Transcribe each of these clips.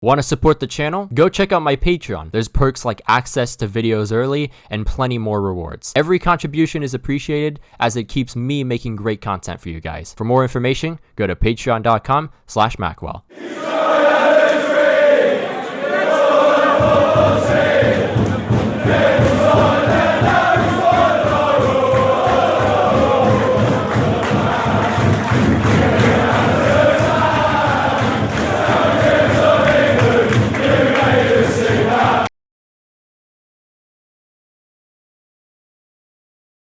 Want to support the channel? Go check out my Patreon. There's perks like access to videos early and plenty more rewards. Every contribution is appreciated as it keeps me making great content for you guys. For more information, go to patreon.com/Maqwell.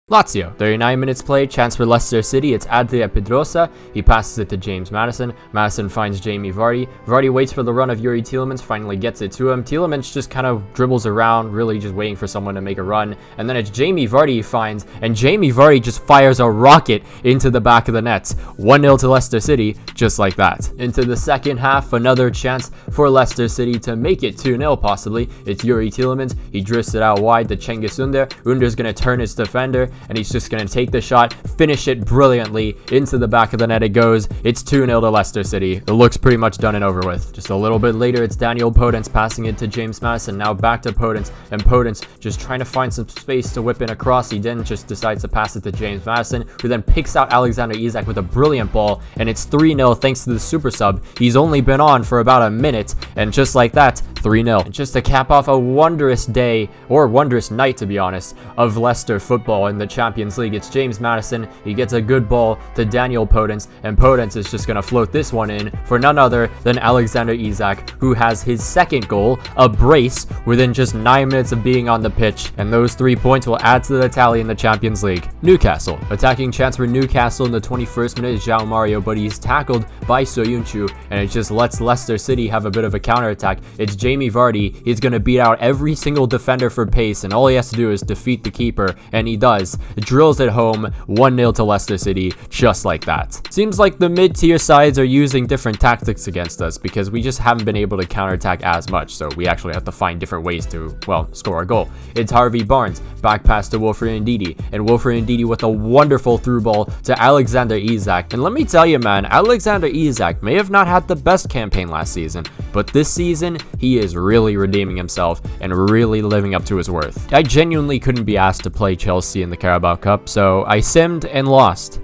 Lazio, 39 minutes played, chance for Leicester City, it's Adria Pedrosa, he passes it to James Maddison, Maddison finds Jamie Vardy, Vardy waits for the run of Yuri Tielemans, finally gets it to him, Tielemans just kind of dribbles around, really just waiting for someone to make a run, and then it's Jamie Vardy he finds, and Jamie Vardy just fires a rocket into the back of the nets, 1-0 to Leicester City, just like that. Into the second half, another chance for Leicester City to make it 2-0 possibly, it's Yuri Tielemans, he drifts it out wide to Cengiz Ünder, Under's gonna turn his defender, and he's just going to take the shot, finish it brilliantly, into the back of the net it goes, it's 2-0 to Leicester City, it looks pretty much done and over with. Just a little bit later, it's Daniel Podence passing it to James Maddison, now back to Podence, and Podence just trying to find some space to whip in across, he then just decides to pass it to James Maddison, who then picks out Alexander Isak with a brilliant ball, and it's 3-0 thanks to the super sub. He's only been on for about a minute, and just like that, 3-0. And just to cap off a wondrous day, or wondrous night to be honest, of Leicester football in the Champions League, it's James Maddison, he gets a good ball to Daniel Podence, and Podence is just going to float this one in for none other than Alexander Isak, who has his second goal, a brace, within just 9 minutes of being on the pitch, and those 3 points will add to the tally in the Champions League. Newcastle, attacking chance for Newcastle in the 21st minute is João Mario, but he's tackled by Soyuncu, and it just lets Leicester City have a bit of a counterattack. It's Jamie Vardy, he's going to beat out every single defender for pace, and all he has to do is defeat the keeper, and he does. Drills at home, 1-0 to Leicester City, just like that. Seems like the mid-tier sides are using different tactics against us because we just haven't been able to counterattack as much, so we actually have to find different ways to, well, score a goal. It's Harvey Barnes, back pass to Wilfred Ndidi, and Wilfred Ndidi with a wonderful through ball to Alexander Isak. And let me tell you, man, Alexander Isak may have not had the best campaign last season, but this season, he is really redeeming himself and really living up to his worth. I genuinely couldn't be asked to play Chelsea in the Carabao Cup, so I simmed and lost.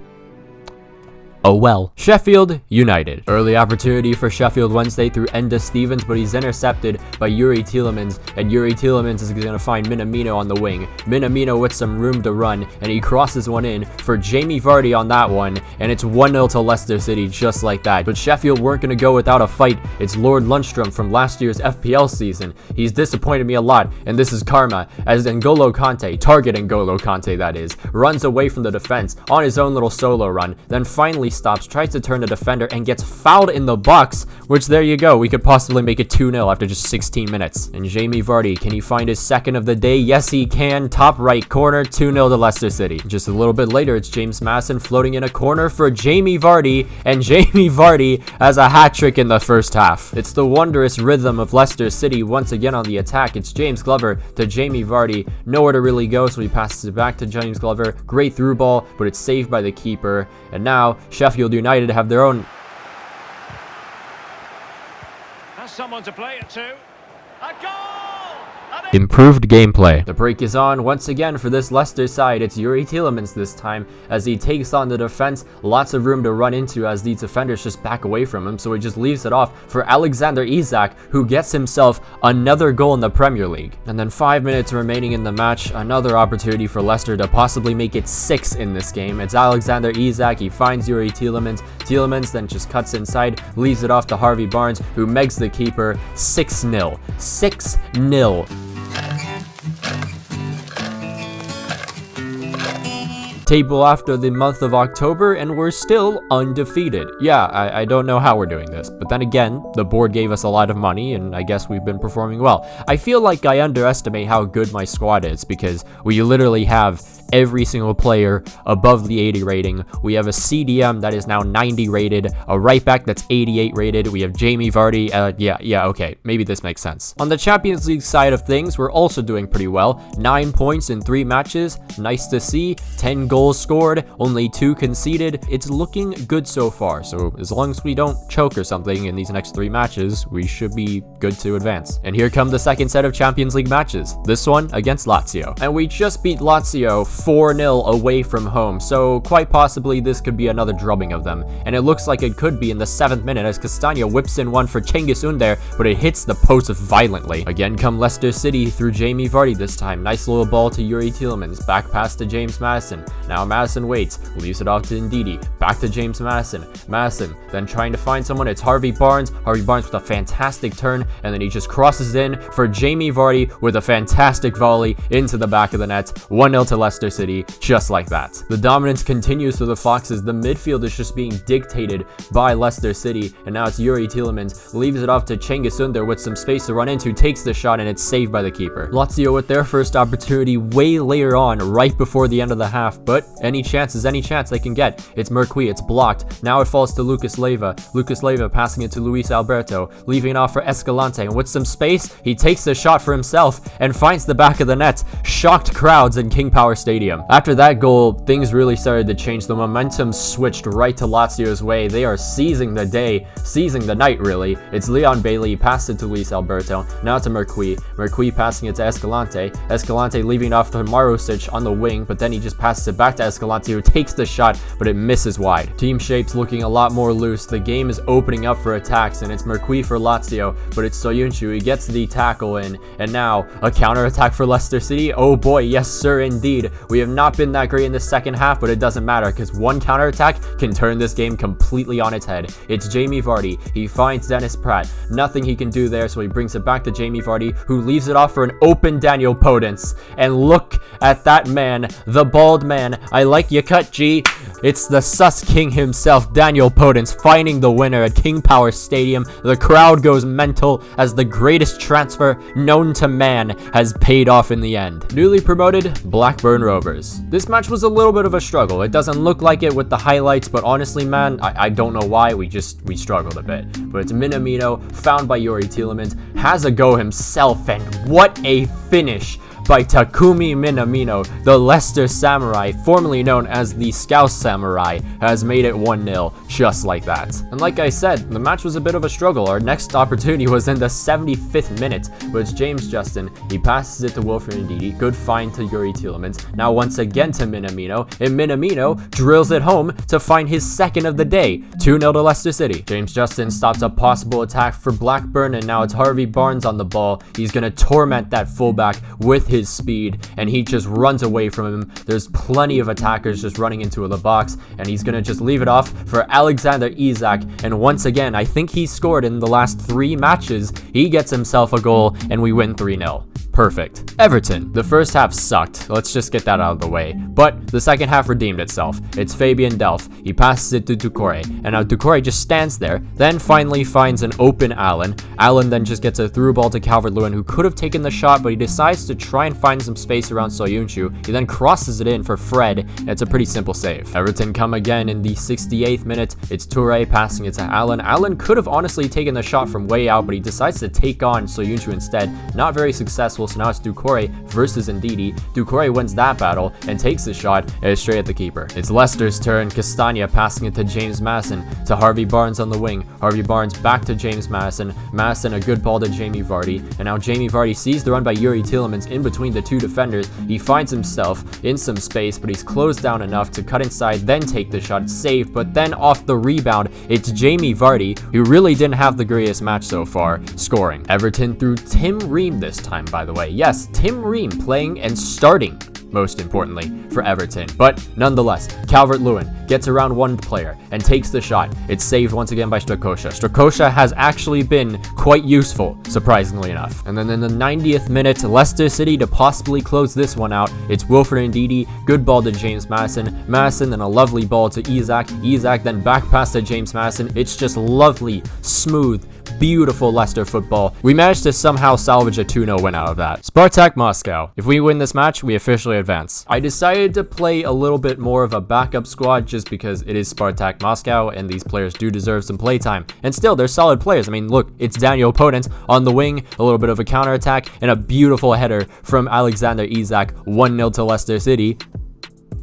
Oh well. Sheffield United. Early opportunity for Sheffield Wednesday through Enda Stevens, but he's intercepted by Yuri Tielemans, and Yuri Tielemans is going to find Minamino on the wing. Minamino with some room to run, and he crosses one in for Jamie Vardy on that one, and it's 1-0 to Leicester City just like that. But Sheffield weren't going to go without a fight. It's Lord Lundstrom from last year's FPL season. He's disappointed me a lot, and this is karma, as N'Golo Kante, target N'Golo Kante that is, runs away from the defense on his own little solo run, then finally stops, tries to turn the defender, and gets fouled in the box, which there you go, we could possibly make it 2-0 after just 16 minutes. And Jamie Vardy, can he find his second of the day? Yes he can, top right corner, 2-0 to Leicester City. Just a little bit later, it's James Maddison floating in a corner for Jamie Vardy, and Jamie Vardy has a hat-trick in the first half. It's the wondrous rhythm of Leicester City once again on the attack. It's James Glover to Jamie Vardy, nowhere to really go, so he passes it back to James Glover, great through ball, but it's saved by the keeper, and now Sheffield United have their own. Has someone to play it to. A goal! Improved gameplay. The break is on once again for this Leicester side. It's Yuri Tielemans this time as he takes on the defense. Lots of room to run into as these defenders just back away from him, so he just leaves it off for Alexander Isak, who gets himself another goal in the Premier League. And then 5 minutes remaining in the match, another opportunity for Leicester to possibly make it 6 in this game. It's Alexander Isak, he finds Yuri Tielemans. Tielemans then just cuts inside, leaves it off to Harvey Barnes, who megs the keeper. 6-0. 6-0. Table after the month of October, and we're still undefeated. Yeah, I don't know how we're doing this, but then again, the board gave us a lot of money, and I guess we've been performing well. I feel like I underestimate how good my squad is, because we literally have every single player above the 80 rating. We have a CDM that is now 90 rated, a right back that's 88 rated. We have Jamie Vardy. Yeah, okay, maybe this makes sense. On the Champions League side of things, we're also doing pretty well. 9 points in 3 matches, nice to see. 10 goals scored, only 2 conceded. It's looking good so far. So as long as we don't choke or something in these next 3 matches, we should be good to advance. And here come the second set of Champions League matches. This one against Lazio. And we just beat Lazio 4-0 away from home. So quite possibly this could be another drubbing of them. And it looks like it could be in the 7th minute as Castagna whips in one for Cengiz Ünder, but it hits the post violently. Again come Leicester City through Jamie Vardy this time. Nice little ball to Yuri Tielemans. Back pass to James Maddison. Now Maddison waits. Leaves it off to Ndidi. Back to James Maddison. Maddison then trying to find someone. It's Harvey Barnes. Harvey Barnes with a fantastic turn. And then he just crosses in for Jamie Vardy with a fantastic volley into the back of the net. 1-0 to Leicester City. Just like that. The dominance continues for the Foxes. The midfield is just being dictated by Leicester City. And now it's Yuri Tielemans. Leaves it off to Cengiz Ünder with some space to run into. Takes the shot and it's saved by the keeper. Lazio with their first opportunity way later on, right before the end of the half. But any chance they can get. It's Maqwell. It's blocked. Now it falls to Lucas Leiva. Lucas Leiva passing it to Luis Alberto. Leaving it off for Escalante. And with some space, he takes the shot for himself and finds the back of the net. Shocked crowds in King Power Stadium. After that goal, things really started to change. The momentum switched right to Lazio's way. They are seizing the day, seizing the night really. It's Leon Bailey, passed it to Luis Alberto. Now to Maqwell. Maqwell passing it to Escalante. Escalante leaving off to Marusic on the wing, but then he just passes it back to Escalante, who takes the shot, but it misses wide. Team shape's looking a lot more loose. The game is opening up for attacks, and it's Maqwell for Lazio, but it's Soyuncu. He gets the tackle in, and now a counter attack for Leicester City. Oh boy, yes sir indeed. We have not been that great in the second half, but it doesn't matter because one counter attack can turn this game completely on its head. It's Jamie Vardy. He finds Dennis Pratt. Nothing he can do there, so he brings it back to Jamie Vardy, who leaves it off for an open Daniel Podence. And look at that man, the bald man. I like your cut, G. It's the sus king himself, Daniel Podence, finding the winner at King Power Stadium. The crowd goes mental as the greatest transfer known to man has paid off in the end. Newly promoted Blackburn Rovers. This match was a little bit of a struggle. It doesn't look like it with the highlights, but honestly, man, I don't know why. We struggled a bit. But it's Minamino, found by Yuri Tielemans, has a go himself, and what a finish by Takumi Minamino. The Leicester Samurai, formerly known as the Scouse Samurai, has made it 1-0 just like that. And like I said, the match was a bit of a struggle. Our next opportunity was in the 75th minute, but it's James Justin. He passes it to Wilfred Ndidi. Good find to Yuri Tielemans. Now once again to Minamino, and Minamino drills it home to find his second of the day. 2-0 to Leicester City. James Justin stops a possible attack for Blackburn, and now it's Harvey Barnes on the ball. He's gonna torment that fullback with his speed, and he just runs away from him. There's plenty of attackers just running into the box, and he's gonna just leave it off for Alexander Isak. And once again, I think he scored in the last 3 matches. He gets himself a goal, and we win 3-0. Perfect. Everton. The first half sucked. Let's just get that out of the way. But the second half redeemed itself. It's Fabian Delph. He passes it to Doucouré. And now Doucouré just stands there, then finally finds an open Allen. Allen then just gets a through ball to Calvert-Lewin, who could have taken the shot, but he decides to try and find some space around Soyuncu. He then crosses it in for Fred, and it's a pretty simple save. Everton come again in the 68th minute. It's Touré passing it to Allen. Allen could have honestly taken the shot from way out, but he decides to take on Soyuncu instead. Not very successful. So now it's Doucouré versus Ndidi. Doucouré wins that battle and takes the shot, and it's straight at the keeper. It's Leicester's turn. Castagna passing it to James Maddison, to Harvey Barnes on the wing. Harvey Barnes back to James Maddison. Maddison a good ball to Jamie Vardy, and now Jamie Vardy sees the run by Yuri Tielemans in between the 2 defenders. He finds himself in some space, but he's closed down enough to cut inside, then take the shot. It's saved, but then off the rebound, it's Jamie Vardy, who really didn't have the greatest match so far, scoring. Everton through Tim Ream this time, by the way. Yes, Tim Ream playing and starting, most importantly, for Everton. But nonetheless, Calvert-Lewin gets around one player and takes the shot. It's saved once again by Strakosha. Strakosha has actually been quite useful, surprisingly enough. And then in the 90th minute, Leicester City to possibly close this one out. It's Wilfred Ndidi, good ball to James Maddison. Maddison then a lovely ball to Isak. Isak then back pass to James Maddison. It's just lovely, smooth, beautiful Leicester football. We managed to somehow salvage a 2-0 win out of that. Spartak Moscow. If we win this match, we officially advance. I decided to play a little bit more of a backup squad just because it is Spartak Moscow and these players do deserve some playtime. And still, they're solid players. I mean, look, it's Daniel Podence on the wing, a little bit of a counterattack, and a beautiful header from Alexander Isak. 1-0 to Leicester City.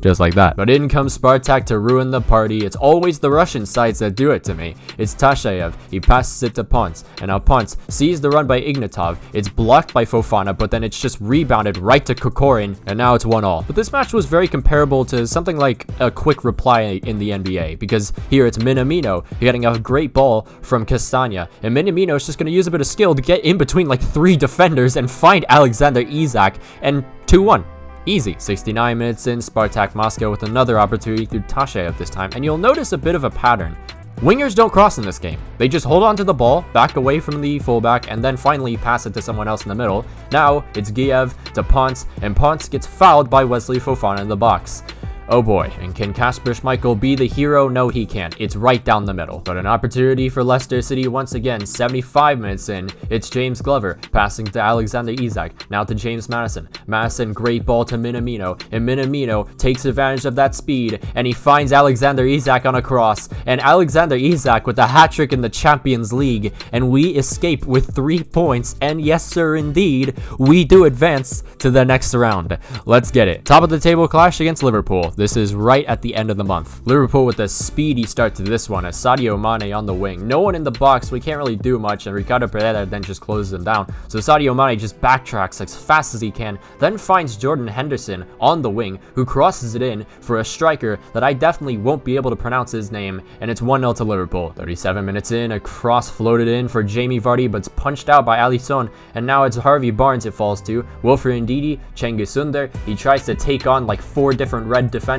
Just like that. But in comes Spartak to ruin the party. It's always the Russian sides that do it to me. It's Tashayev. He passes it to Ponce. And now Ponce sees the run by Ignatov. It's blocked by Fofana, but then it's just rebounded right to Kokorin. And now it's 1-1. But this match was very comparable to something like a quick reply in the NBA. Because here it's Minamino getting a great ball from Castagna. And Minamino is just going to use a bit of skill to get in between like 3 defenders and find Alexander Isak. And 2-1. Easy. 69 minutes in, Spartak Moscow with another opportunity through Tashayev this time, and you'll notice a bit of a pattern. Wingers don't cross in this game. They just hold on to the ball, back away from the fullback, and then finally pass it to someone else in the middle. Now it's Giev to Ponce, and Ponce gets fouled by Wesley Fofana in the box. Oh boy, and can Kasper Schmeichel be the hero? No, he can't. It's right down the middle. But an opportunity for Leicester City once again, 75 minutes in. It's James Glover passing to Alexander Isak, now to James Madison. Madison, great ball to Minamino, and Minamino takes advantage of that speed, and he finds Alexander Isak on a cross, and Alexander Isak with a hat-trick in the Champions League, and we escape with 3 points, and yes sir indeed, we do advance to the next round. Let's get it. Top of the table clash against Liverpool. This is right at the end of the month. Liverpool with a speedy start to this one as Sadio Mane on the wing. No one in the box, we can't really do much, and Ricardo Pereira then just closes them down. So Sadio Mane just backtracks as fast as he can, then finds Jordan Henderson on the wing, who crosses it in for a striker that I definitely won't be able to pronounce his name, and it's 1-0 to Liverpool. 37 minutes in, a cross floated in for Jamie Vardy, but it's punched out by Alisson, and now it's Harvey Barnes it falls to. Wilfred Ndidi, Cengiz Ünder, he tries to take on like 4 different red defenders,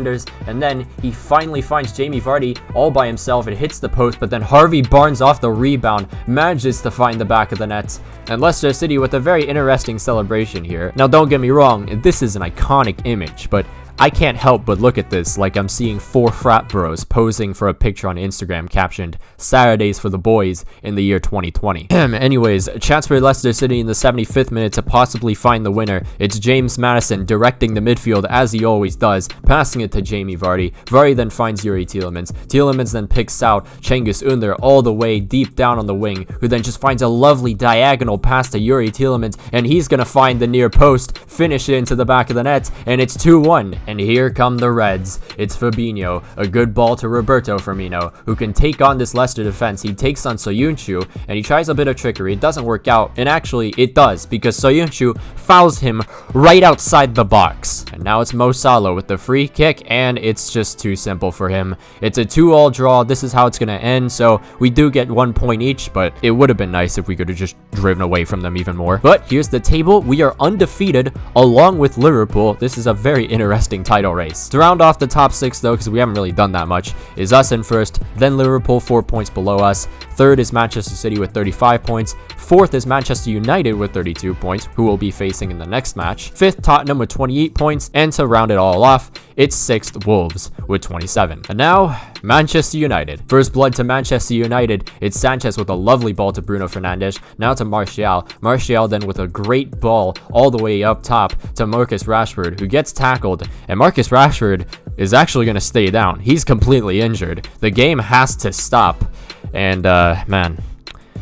and then he finally finds Jamie Vardy all by himself. It hits the post, but then Harvey Barnes off the rebound manages to find the back of the net. And Leicester City with a very interesting celebration here. Now don't get me wrong, this is an iconic image, but I can't help but look at this like I'm seeing 4 frat bros posing for a picture on Instagram captioned Saturdays for the boys in the year 2020. Anyways, chance for Leicester City in the 75th minute to possibly find the winner. It's James Madison directing the midfield as he always does, passing it to Jamie Vardy. Vardy then finds Yuri Tielemans. Tielemans then picks out Cengiz Ünder all the way deep down on the wing, who then just finds a lovely diagonal pass to Yuri Tielemans, and he's gonna find the near post, finish it into the back of the net, and it's 2-1. And here come the Reds. It's Fabinho, a good ball to Roberto Firmino, who can take on this Leicester defense. He takes on Soyuncu, and he tries a bit of trickery. It doesn't work out, and actually it does, because Soyuncu fouls him right outside the box. And now it's Mo Salah with the free kick, and it's just too simple for him. It's a 2-2 draw. This is how it's going to end, so we do get 1 point each, but it would have been nice if we could have just driven away from them even more. But here's the table. We are undefeated along with Liverpool. This is a very interesting title race. To round off the top 6 though, because we haven't really done that much, is us in first, then Liverpool 4 points below us. Third is Manchester City with 35 points. Fourth is Manchester United with 32 points, who will be facing in the next match. Fifth, Tottenham with 28 points, and to round it all off, it's 6th, Wolves with 27. And now, Manchester United. First blood to Manchester United. It's Sanchez with a lovely ball to Bruno Fernandes. Now to Martial. Martial then with a great ball all the way up top to Marcus Rashford, who gets tackled. And Marcus Rashford is actually going to stay down. He's completely injured. The game has to stop. And, man,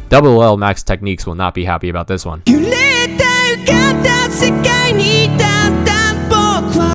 Double L Max Techniques will not be happy about this one.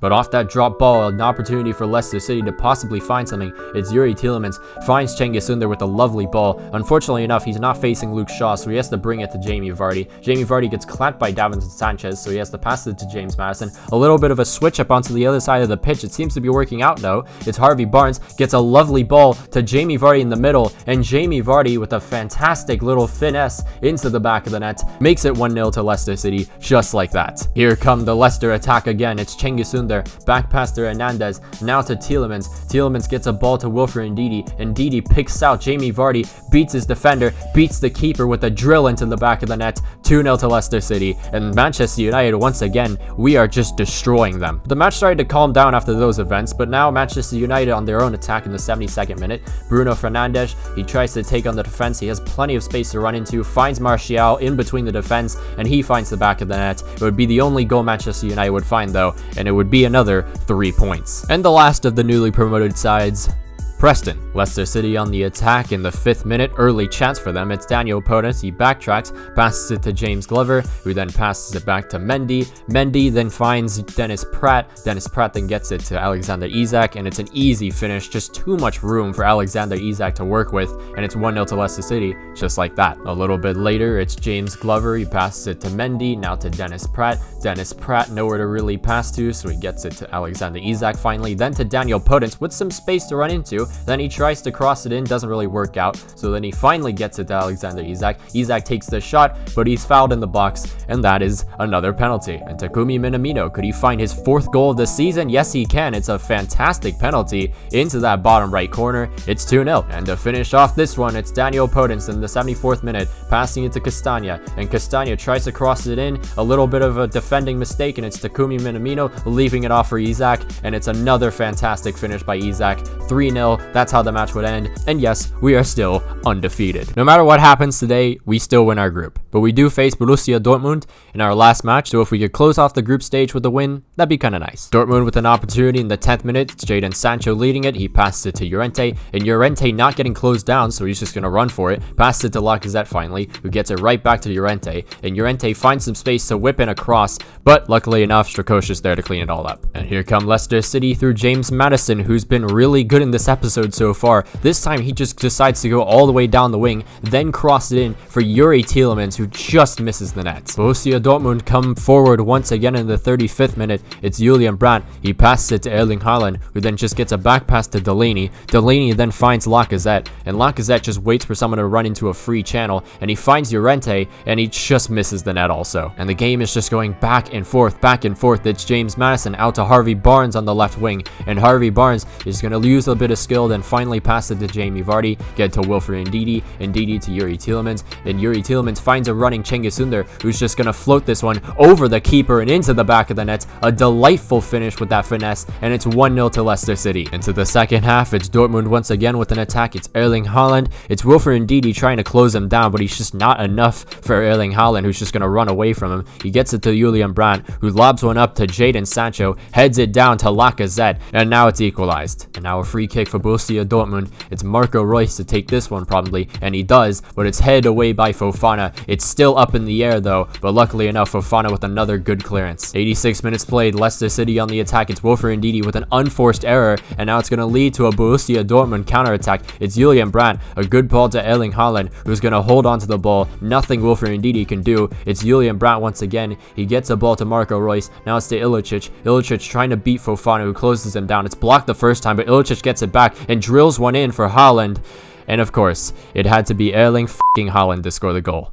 But off that drop ball, an opportunity for Leicester City to possibly find something. It's Yuri Tielemans, finds Cengiz Ünder with a lovely ball. Unfortunately enough, he's not facing Luke Shaw, so he has to bring it to Jamie Vardy. Jamie Vardy gets clamped by Davinson Sanchez, so he has to pass it to James Madison. A little bit of a switch up onto the other side of the pitch. It seems to be working out though. It's Harvey Barnes, gets a lovely ball to Jamie Vardy in the middle, and Jamie Vardy with a fantastic little finesse into the back of the net, makes it 1-0 to Leicester City, just like that. Here come the Leicester attack again. It's Cengiz Ünder, back pass to Hernandez, now to Tielemans. Tielemans gets a ball to Wilfred Ndidi, and Ndidi picks out Jamie Vardy, beats his defender, beats the keeper with a drill into the back of the net. 2-0 to Leicester City, and Manchester United, once again, we are just destroying them. The match started to calm down after those events, but now Manchester United on their own attack in the 72nd minute. Bruno Fernandes, he tries to take on the defense. He has plenty of space to run into, finds Martial in between the defense, and he finds the back of the net. It would be the only goal Manchester United would find though, and it would be another 3 points. And the last of the newly promoted sides, Preston. Leicester City on the attack in the 5th minute, early chance for them. It's Daniel Podence, he backtracks, passes it to James Glover, who then passes it back to Mendy. Mendy then finds Dennis Pratt. Dennis Pratt then gets it to Alexander Isak, and it's an easy finish, just too much room for Alexander Isak to work with, and it's 1-0 to Leicester City, just like that. A little bit later, it's James Glover, he passes it to Mendy, now to Dennis Pratt. Dennis Pratt nowhere to really pass to, so he gets it to Alexander Isak finally, then to Daniel Podence with some space to run into. Then he tries to cross it in, doesn't really work out, so then he finally gets it to Alexander Isak. Isak takes the shot, but he's fouled in the box, and that is another penalty. And Takumi Minamino, could he find his 4th goal of the season? Yes, he can. It's a fantastic penalty into that bottom right corner. It's 2-0. And to finish off this one, it's Daniel Podence in the 74th minute, passing it to Castagna, and Castagna tries to cross it in, a little bit of a defending mistake, and it's Takumi Minamino leaving it off for Isak, and it's another fantastic finish by Isak. 3-0. That's how the match would end, and yes, we are still undefeated. No matter what happens today, we still win our group, but we do face Borussia Dortmund in our last match, so if we could close off the group stage with a win, that'd be kind of nice. Dortmund with an opportunity in the 10th minute, it's Jadon Sancho leading it, he passes it to Llorente, and Llorente not getting closed down, so he's just gonna run for it, passes it to Lacazette finally, who gets it right back to Llorente, and Llorente finds some space to whip in a cross, but luckily enough, Strakosha's there to clean it all up. And here come Leicester City through James Maddison, who's been really good in this episode so far. This time he just decides to go all the way down the wing, then cross it in for Yuri Tielemans, who just misses the net. Borussia Dortmund come forward once again in the 35th minute. It's Julian Brandt. He passes it to Erling Haaland, who then just gets a back pass to Delaney. Delaney then finds Lacazette, and Lacazette just waits for someone to run into a free channel, and he finds Llorente, and he just misses the net also. And the game is just going back and forth, back and forth. It's James Maddison out to Harvey Barnes on the left wing, and Harvey Barnes is going to use a bit of skill, then finally pass it to Jamie Vardy, get to Wilfred Ndidi to Yuri Tielemans, and Yuri Tielemans finds a running Cengiz Ünder, who's just going to float this one over the keeper and into the back of the net. A delightful finish with that finesse, and it's 1-0 to Leicester City. Into the second half, it's Dortmund once again with an attack. It's Erling Haaland. It's Wilfred Ndidi trying to close him down, but he's just not enough for Erling Haaland, who's just going to run away from him. He gets it to Julian Brandt, who lobs one up to Jadon Sancho, heads it down to Lacazette, and now it's equalized. And now a free kick for Borussia Dortmund. It's Marco Reus to take this one probably, and he does, but it's headed away by Fofana. It's still up in the air though, but luckily enough, Fofana with another good clearance. 86 minutes played, Leicester City on the attack. It's Wilfred Ndidi with an unforced error, and now it's going to lead to a Borussia Dortmund counter-attack. It's Julian Brandt, a good ball to Erling Haaland, who's going to hold on to the ball. Nothing Wilfred Ndidi can do. It's Julian Brandt once again. He gets a ball to Marco Reus. Now it's to Ilicic. Ilicic trying to beat Fofana, who closes him down. It's blocked the first time, but Ilicic gets it back and drills one in for Haaland. And of course, it had to be Erling Haaland to score the goal.